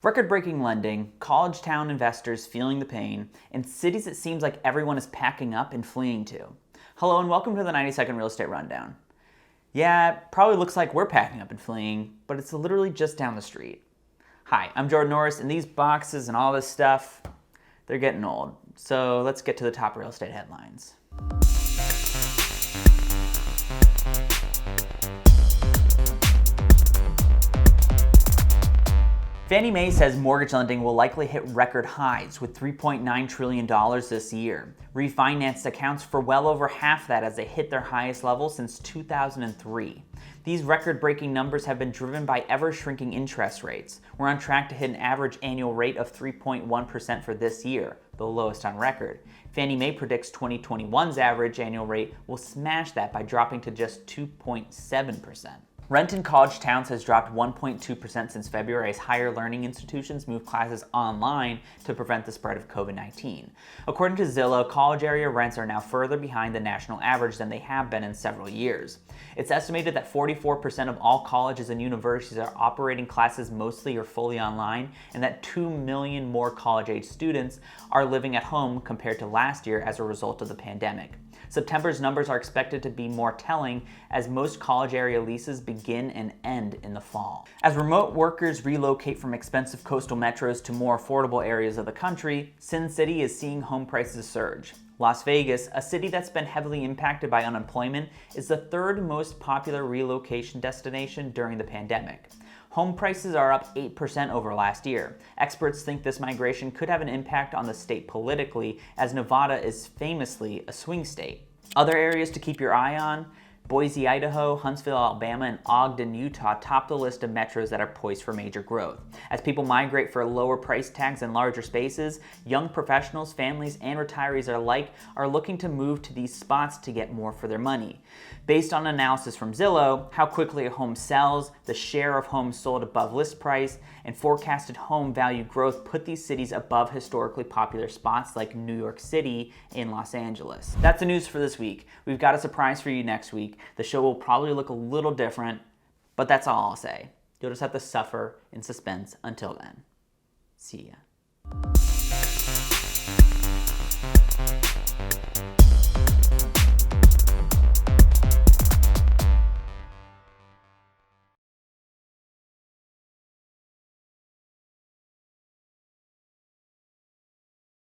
Record-breaking lending, college town investors feeling the pain, and cities it seems like everyone is packing up and fleeing to. Hello and welcome to the 90-second real estate rundown. Yeah, it probably looks like we're packing up and fleeing, but it's literally just down the street. Hi, I'm Jordan Norris, and these boxes and all this stuff, they're getting old. So let's get to the top real estate headlines. Fannie Mae says mortgage lending will likely hit record highs with $3.9 trillion this year. Refinance accounts for well over half that as they hit their highest level since 2003. These record-breaking numbers have been driven by ever-shrinking interest rates. We're on track to hit an average annual rate of 3.1% for this year, the lowest on record. Fannie Mae predicts 2021's average annual rate will smash that by dropping to just 2.7%. Rent in college towns has dropped 1.2% since February as higher learning institutions move classes online to prevent the spread of COVID-19. According to Zillow, college area rents are now further behind the national average than they have been in several years. It's estimated that 44% of all colleges and universities are operating classes mostly or fully online, and that 2 million more college-age students are living at home compared to last year as a result of the pandemic. September's numbers are expected to be more telling as most college area leases begin and end in the fall. As remote workers relocate from expensive coastal metros to more affordable areas of the country, Sin City is seeing home prices surge. Las Vegas, a city that's been heavily impacted by unemployment, is the third most popular relocation destination during the pandemic. Home prices are up 8% over last year. Experts think this migration could have an impact on the state politically, as Nevada is famously a swing state. Other areas to keep your eye on: Boise, Idaho, Huntsville, Alabama, and Ogden, Utah top the list of metros that are poised for major growth. As people migrate for lower price tags and larger spaces, young professionals, families, and retirees alike are looking to move to these spots to get more for their money. Based on analysis from Zillow, how quickly a home sells, the share of homes sold above list price, and forecasted home value growth put these cities above historically popular spots like New York City and Los Angeles. That's the news for this week. We've got a surprise for you next week. The show will probably look a little different, but that's all I'll say. You'll just have to suffer in suspense until then. See ya.